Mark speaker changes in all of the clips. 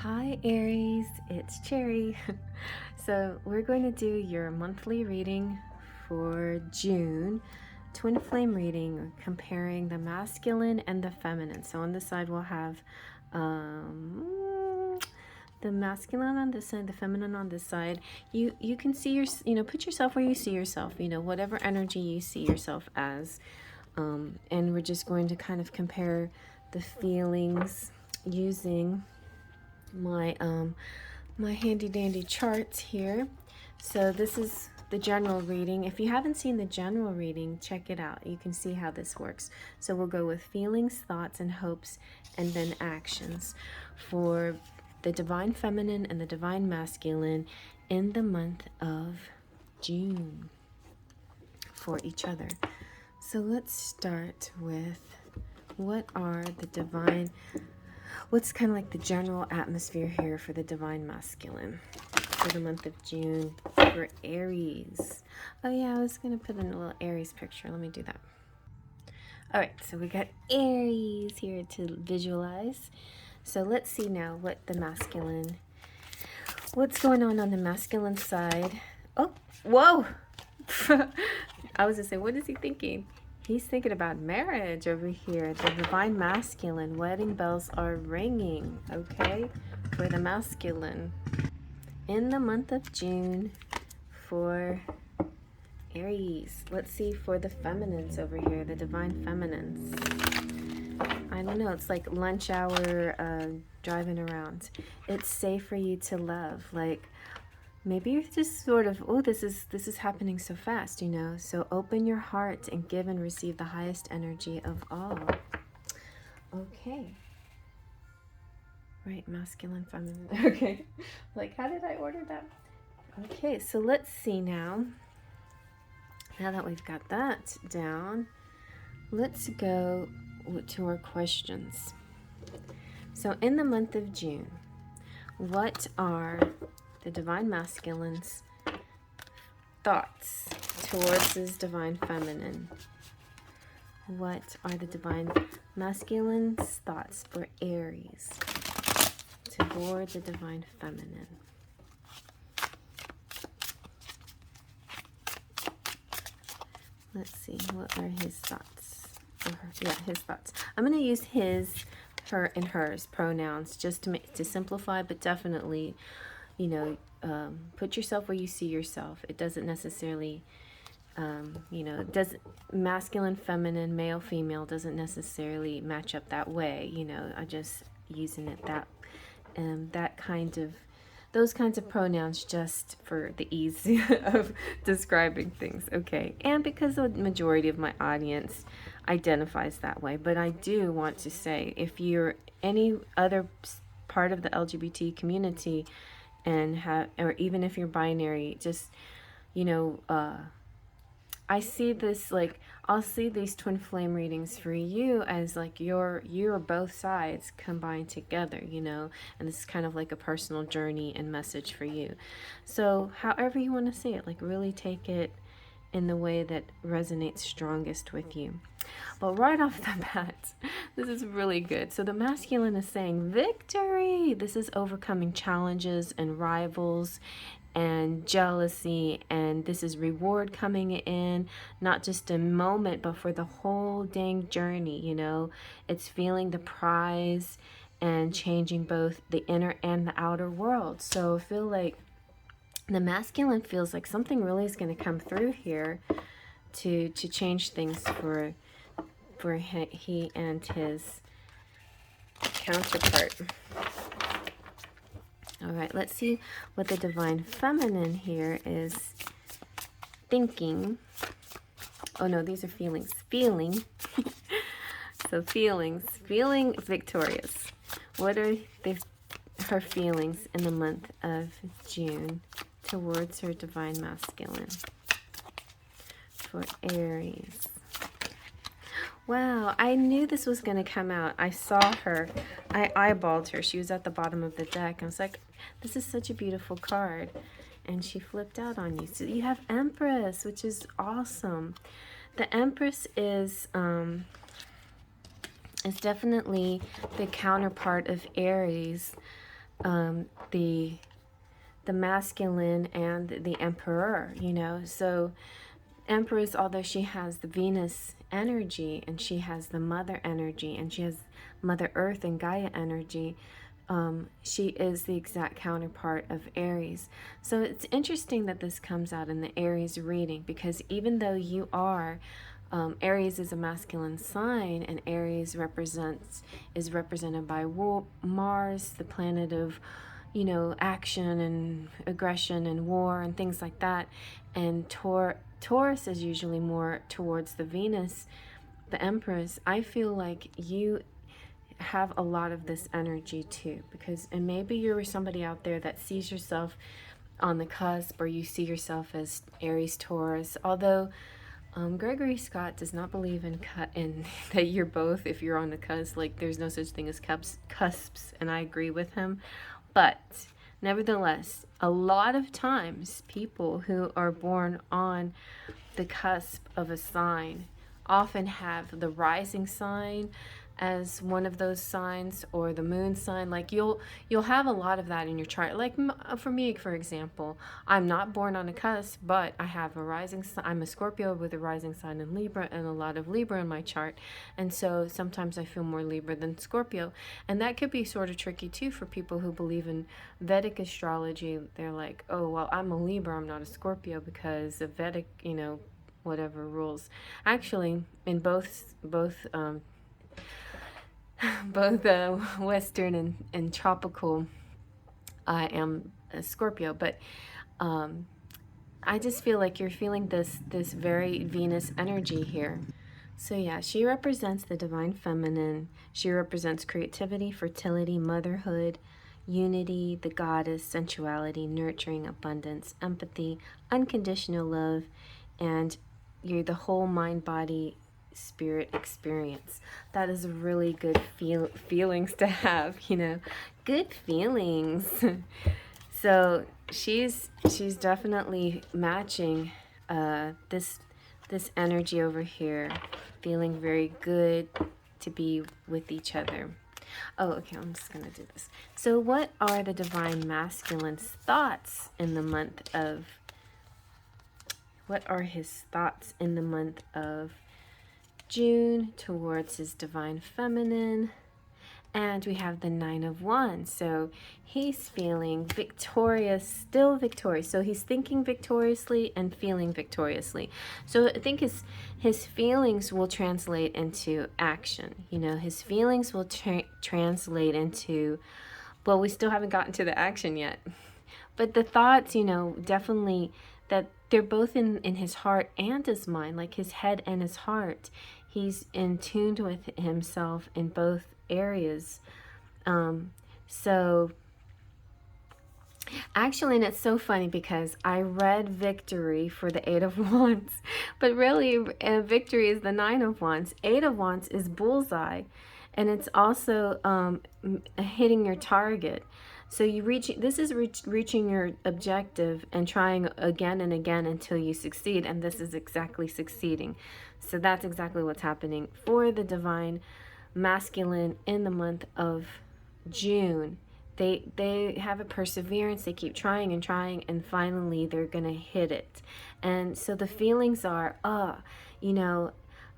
Speaker 1: Hi Aries, it's Cherry. So we're going to do your monthly reading for June, twin flame reading, comparing the masculine and the feminine. So on this side we'll have the masculine on this side, the feminine on this side. You can see put yourself where you see yourself, whatever energy you see yourself as. And we're just going to kind of compare the feelings using my my handy dandy charts here. So this is the general reading. If you haven't seen the general reading, check it out. You can see how this works. So we'll go with feelings, thoughts, and hopes, and then actions for the divine feminine and the divine masculine in the month of June for each other. So let's start with what's kind of like the general atmosphere here for the divine masculine for the month of June for Aries. Oh yeah, I was going to put in a little Aries picture. Let me do that. All right, so we got Aries here to visualize. So let's see now what's going on the masculine side. Oh, whoa! I was going to say, what is he thinking? He's thinking about marriage over here. The divine masculine. Wedding bells are ringing, okay? For the masculine. In the month of June for Aries. Let's see for the feminines over here. The divine feminines. I don't know. It's like lunch hour driving around. It's safe for you to love. Like, maybe you're just sort of, oh, this is happening so fast, So open your heart and give and receive the highest energy of all. Okay. Right, masculine, feminine. Okay. Like, how did I order that? Okay, so let's see now. Now that we've got that down, let's go to our questions. So in the month of June, what are the divine masculine's thoughts towards his divine feminine? What are the divine masculine's thoughts for Aries toward the divine feminine? Let's see, what are his thoughts? Yeah, his thoughts. I'm going to use his, her, and hers pronouns just to simplify, but definitely, put yourself where you see yourself. It doesn't necessarily, it doesn't, masculine, feminine, male, female doesn't necessarily match up that way. I'm just using it those kinds of pronouns just for the ease of describing things, okay? And because the majority of my audience identifies that way. But I do want to say, if you're any other part of the LGBT community or even if you're binary, just, I see this, like, I'll see these twin flame readings for you as like you are both sides combined together, and this is kind of like a personal journey and message for you. So however you want to see it, like, really take it in the way that resonates strongest with you. But right off the bat, this is really good. So the masculine is saying victory. This is overcoming challenges and rivals and jealousy, and this is reward coming in, not just a moment but for the whole dang journey. It's feeling the prize and changing both the inner and the outer world. So I feel like the masculine feels like something really is going to come through here to change things for he and his counterpart. All right, let's see what the divine feminine here is thinking. Oh no, these are feelings. Feeling. So feeling victorious. What are her feelings in the month of June towards her divine masculine for Aries? Wow, I knew this was going to come out. I saw her. I eyeballed her. She was at the bottom of the deck. I was like, this is such a beautiful card. And she flipped out on you. So you have Empress, which is awesome. The Empress is definitely the counterpart of Aries. the masculine and the emperor, you know. So Empress, although she has the Venus energy and she has the mother energy and she has Mother Earth and Gaia energy, she is the exact counterpart of Aries. So it's interesting that this comes out in the Aries reading, because even though you are, Aries is a masculine sign, and Aries is represented by Mars, the planet of, you know, action and aggression and war and things like that. And Taurus is usually more towards the Venus, the Empress. I feel like you have a lot of this energy too, because, and maybe you're somebody out there that sees yourself on the cusp, or you see yourself as Aries Taurus, although Gregory Scott does not believe in that you're both, if you're on the cusp. Like, there's no such thing as cusps, and I agree with him. But nevertheless, a lot of times people who are born on the cusp of a sign often have the rising sign as one of those signs, or the moon sign. Like, you'll have a lot of that in your chart. Like, for me, for example, I'm not born on a cusp, but I have a rising sign. I'm a Scorpio with a rising sign in Libra, and a lot of Libra in my chart, and so sometimes I feel more Libra than Scorpio. And that could be sort of tricky too for people who believe in Vedic astrology. They're like, oh well, I'm a Libra, I'm not a Scorpio, because of Vedic, you know, whatever rules. Actually, in both both Western and tropical, I am a Scorpio. But I just feel like you're feeling this very Venus energy here. So yeah, she represents the divine feminine. She represents creativity, fertility, motherhood, unity, the goddess, sensuality, nurturing, abundance, empathy, unconditional love, and you're the whole mind, body, spirit experience. That is really good feelings to have, you know, good feelings. So she's definitely matching this energy over here, feeling very good to be with each other. Oh, okay, I'm just gonna do this. So what are the divine masculine's thoughts in the month of, what are his thoughts in the month of June towards his divine feminine? And we have the Nine of Wands. So he's feeling victorious, still victorious. So he's thinking victoriously and feeling victoriously. So I think his feelings will translate into action. You know, his feelings will translate into, well, we still haven't gotten to the action yet. But the thoughts, you know, definitely that they're both in his heart and his mind, like his head and his heart. He's in tune with himself in both areas. So actually, and it's so funny because I read victory for the Eight of Wands, but really victory is the Nine of Wands. Eight of Wands is bullseye, and it's also hitting your target. So this is reaching your objective and trying again and again until you succeed, and this is exactly succeeding. So that's exactly what's happening for the divine masculine in the month of June. They have a perseverance, they keep trying and trying, and finally they're gonna hit it. And so the feelings are, you know,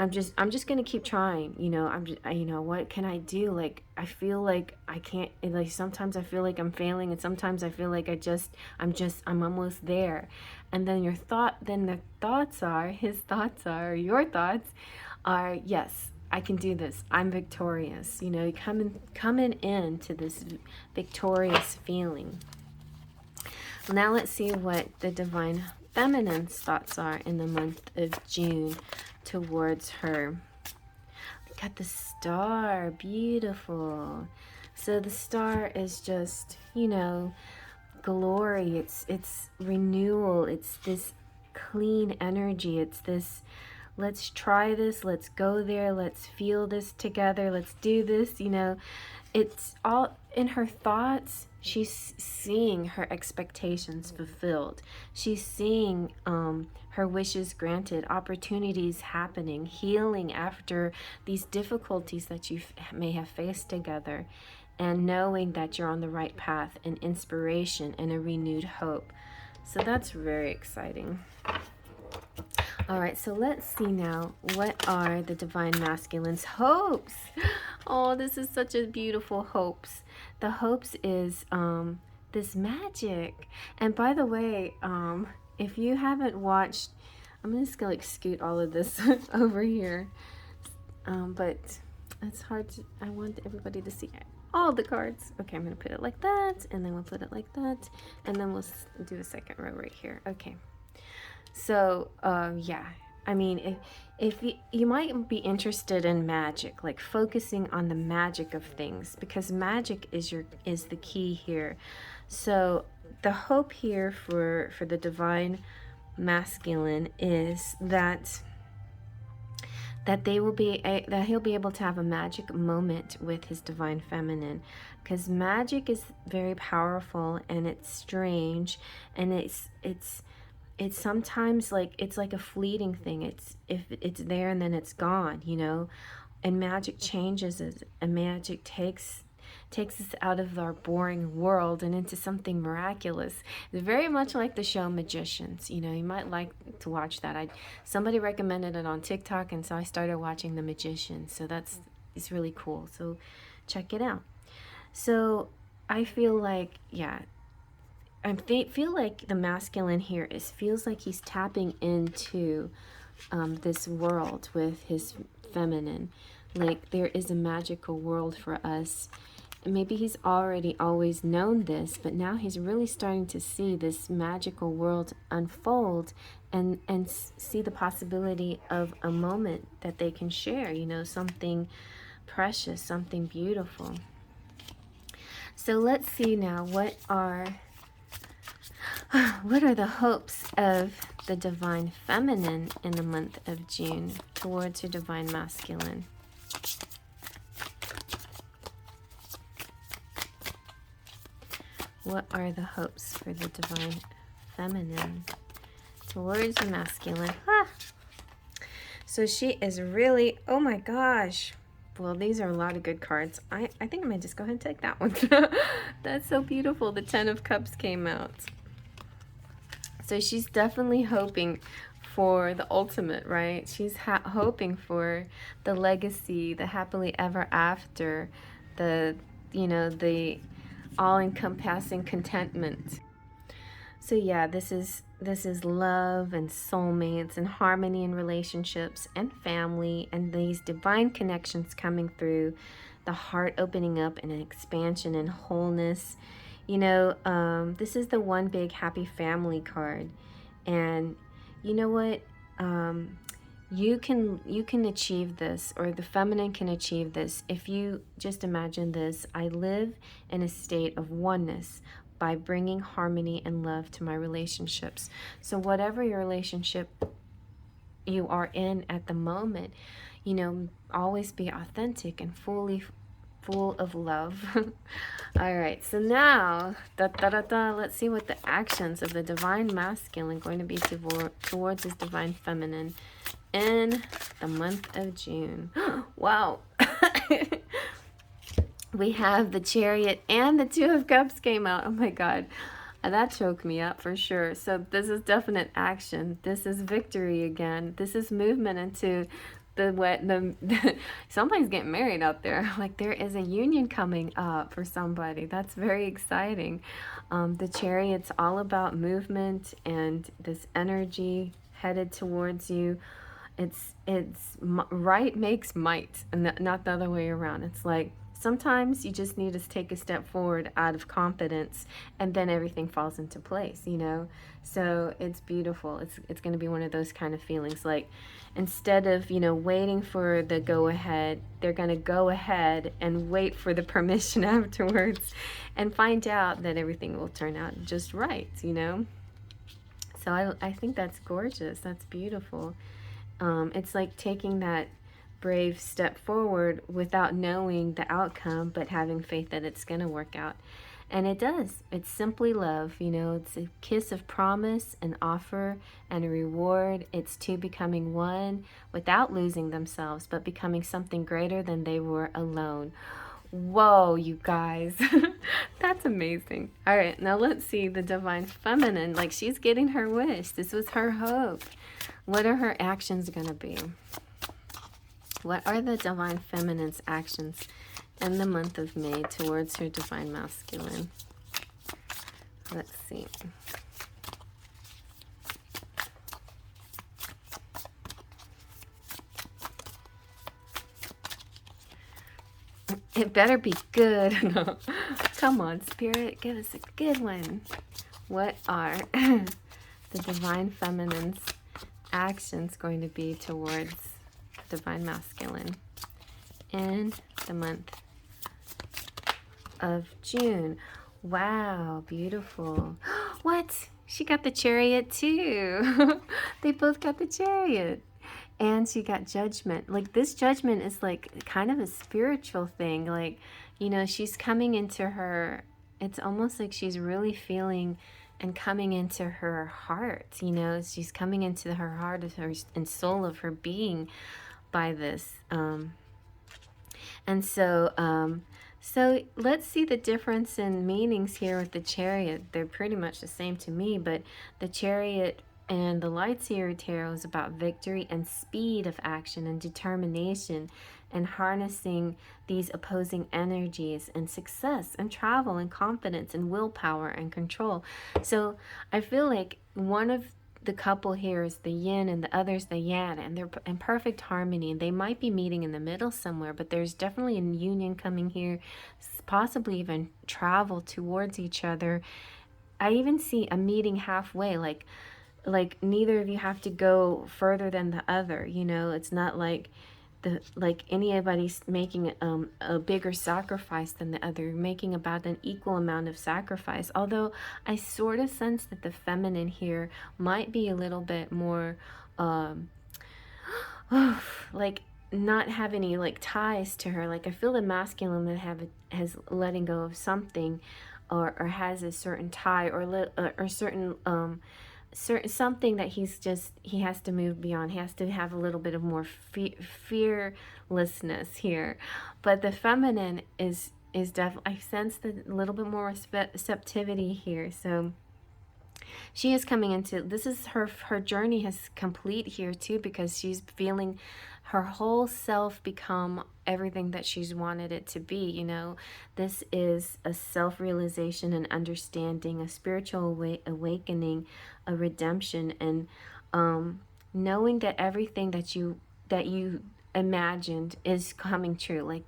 Speaker 1: I'm just gonna keep trying, you know. you know, what can I do? Like, I feel like I can't, like, sometimes I feel like I'm failing, and sometimes I feel like I'm almost there. And then your thoughts are, your thoughts are, yes, I can do this. I'm victorious. You know, coming into this victorious feeling. Now let's see what the divine feminine's thoughts are in the month of June towards her. Look at the star. Beautiful. So the star is just, you know, glory. It's renewal. It's this clean energy. It's this, let's try this, let's go there, let's feel this together, let's do this, you know. It's all in her thoughts. She's seeing her expectations fulfilled. She's seeing her wishes granted, opportunities happening, healing after these difficulties that you may have faced together. and knowing that you're on the right path, and inspiration and a renewed hope. So that's very exciting. All right, so let's see now, what are the divine masculine's hopes? Oh, this is such a beautiful hopes. The hopes is this magic. And by the way, if you haven't watched, I'm gonna just like scoot all of this over here. But it's hard to, I want everybody to see all the cards. Okay, I'm gonna put it like that, and then we'll put it like that, and then we'll do a second row right here. Okay. So, yeah, I mean, if you might be interested in magic, like focusing on the magic of things, because magic is the key here. So the hope here for the divine masculine is that they will be that he'll be able to have a magic moment with his divine feminine, because magic is very powerful, and it's strange, and it's sometimes like it's like a fleeting thing. If it's there and then it's gone, you know. And magic changes us, and magic takes us out of our boring world and into something miraculous. It's very much like the show Magicians. You know, you might like to watch that. Somebody recommended it on TikTok, and so I started watching The Magicians. So it's really cool. So check it out. So I feel like, yeah, feel like the masculine here feels like he's tapping into this world with his feminine. Like there is a magical world for us. Maybe he's already always known this, but now he's really starting to see this magical world unfold, and see the possibility of a moment that they can share, you know, something precious, something beautiful. So let's see now, what are the hopes of the divine feminine in the month of June towards your divine masculine? What are the hopes for the divine feminine towards your masculine? So she is really, oh my gosh. Well, these are a lot of good cards. I think I'm going to just go ahead and take that one. That's so beautiful. The 10 of Cups came out. So she's definitely hoping for the ultimate, right? She's hoping for the legacy, the happily ever after, the all-encompassing contentment. So yeah, this is love and soulmates and harmony in relationships and family, and these divine connections coming through, the heart opening up and an expansion and wholeness. You know, this is the one big happy family card. And you know what? You can achieve this, or the feminine can achieve this, if you just imagine this: I live in a state of oneness by bringing harmony and love to my relationships. So whatever your relationship you are in at the moment, you know, always be authentic and full of love. All right, so now let's see what the actions of the divine masculine going to be towards his divine feminine in the month of June. Wow. We have the Chariot and the 2 of Cups came out. Oh my God, that choked me up for sure. So this is definite action. This is victory again. This is movement into somebody's getting married out there. Like there is a union coming up for somebody. That's very exciting. The Chariot's all about movement and this energy headed towards you. It's right makes might, and not the other way around. It's like sometimes you just need to take a step forward out of confidence, and then everything falls into place, you know? So it's beautiful. It's going to be one of those kind of feelings. Like instead of, you know, waiting for the go ahead, they're going to go ahead and wait for the permission afterwards, and find out that everything will turn out just right, you know? So I think that's gorgeous. That's beautiful. It's like taking that brave step forward without knowing the outcome, but having faith that it's going to work out. And it does. It's simply love, you know. It's a kiss of promise, an offer, and a reward. It's two becoming one without losing themselves, but becoming something greater than they were alone. Whoa, you guys. That's amazing. All right, now let's see the divine feminine. Like, she's getting her wish. This was her hope. What are her actions going to be? What are the divine feminine's actions in the month of May towards her divine masculine? Let's see. It better be good. No. Come on, Spirit, give us a good one. What are the divine feminine's actions going to be towards divine masculine in the month of June? Wow, beautiful. What? She got the Chariot too. They both got the Chariot. And she got Judgment. Like, this Judgment is like kind of a spiritual thing. Like, you know, she's coming into her, it's almost like she's really feeling and coming into her heart. You know, she's coming into her heart of her and soul of her being by this. So let's see the difference in meanings here with the Chariot. They're pretty much the same to me, but the Chariot and the Light Seer Tarot is about victory and speed of action and determination and harnessing these opposing energies and success and travel and confidence and willpower and control. So I feel like one of the couple here is the yin and the other's the yang, and they're in perfect harmony, and they might be meeting in the middle somewhere, but there's definitely a union coming here, possibly even travel towards each other. I even see a meeting halfway, like neither of you have to go further than the other. You know, it's not like anybody's making a bigger sacrifice than the other. You're making about an equal amount of sacrifice, although I sort of sense that the feminine here might be a little bit more like not have any like ties to her. Like, I feel the masculine that has letting go of something, or has a certain tie, or certain something that he has to move beyond. He has to have a little bit of more fearlessness here. But the feminine is definitely, I sense the little bit more receptivity here. So she is coming into, this is her journey has complete here too, because she's feeling her whole self become everything that she's wanted it to be. You know, this is a self-realization and understanding, a spiritual awakening, a redemption, and knowing that everything that you imagined is coming true. Like,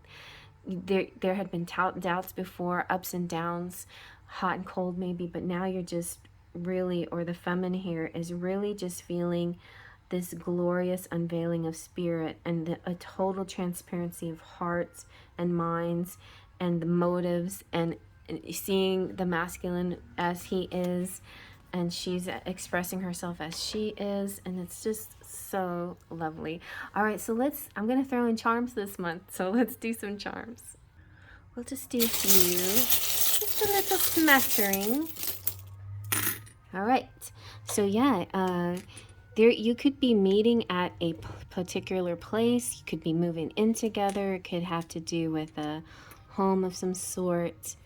Speaker 1: there had been doubts before, ups and downs, hot and cold maybe, but now you're just really, or the feminine here is really just feeling this glorious unveiling of spirit, and a total transparency of hearts and minds and the motives, and seeing the masculine as he is, and she's expressing herself as she is, and it's just so lovely. All right, so I'm gonna throw in charms this month, so let's do some charms. We'll just do a few, just a little smattering. All right, so yeah, you could be meeting at a particular place. You could be moving in together. It could have to do with a home of some sort.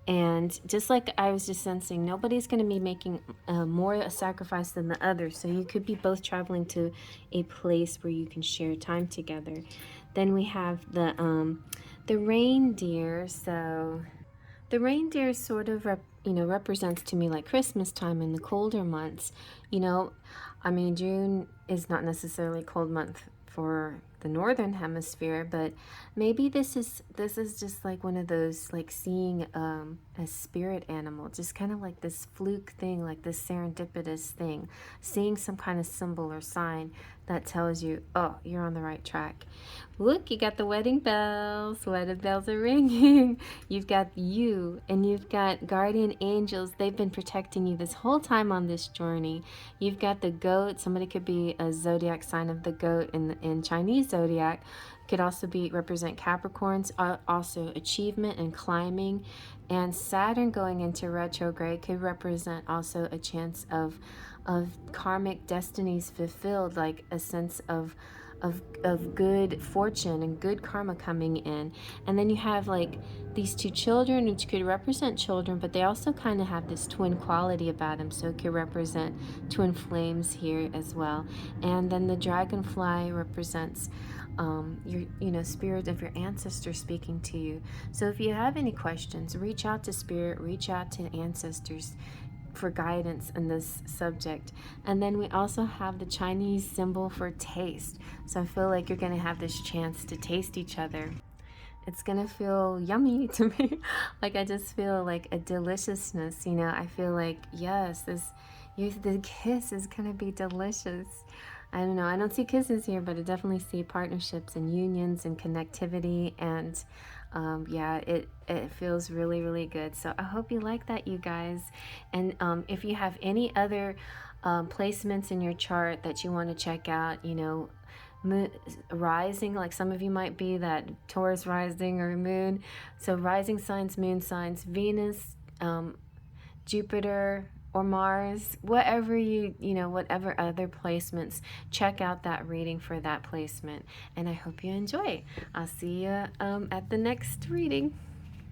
Speaker 1: And just like I was just sensing, nobody's going to be making more a sacrifice than the other. So you could be both traveling to a place where you can share time together. Then we have the reindeer. So the reindeer sort of represents to me like Christmas time in the colder months. You know, I mean, June is not necessarily a cold month for the northern hemisphere, but maybe this is just like one of those, like seeing a spirit animal, just kind of like this fluke thing, like this serendipitous thing, seeing some kind of symbol or sign that tells you, oh, you're on the right track. Look, you got the wedding bells. Wedding bells are ringing. You've got you, and you've got guardian angels. They've been protecting you this whole time on this journey. You've got the goat. Somebody could be a zodiac sign of the goat in Chinese zodiac. Could also represent Capricorns, also achievement and climbing. And Saturn going into retrograde could represent also a chance of karmic destinies fulfilled, like a sense of of good fortune and good karma coming in. And then you have like these two children, which could represent children, but they also kind of have this twin quality about them, so it could represent twin flames here as well. And then the dragonfly represents your, spirit of your ancestors speaking to you. So if you have any questions, reach out to spirit, reach out to ancestors for guidance in this subject. And then we also have the Chinese symbol for taste. So I feel like you're going to have this chance to taste each other. It's going to feel yummy to me. Like I just feel like a deliciousness, I feel like, yes, the kiss is going to be delicious. I don't know. I don't see kisses here, but I definitely see partnerships and unions and connectivity. And yeah, it feels really, really good. So I hope you like that, you guys. And if you have any other placements in your chart that you want to check out, moon rising, like some of you might be that Taurus rising or moon. So rising signs, moon signs, Venus, Jupiter or Mars, whatever whatever other placements, check out that reading for that placement. And I hope you enjoy. I'll see you at the next reading.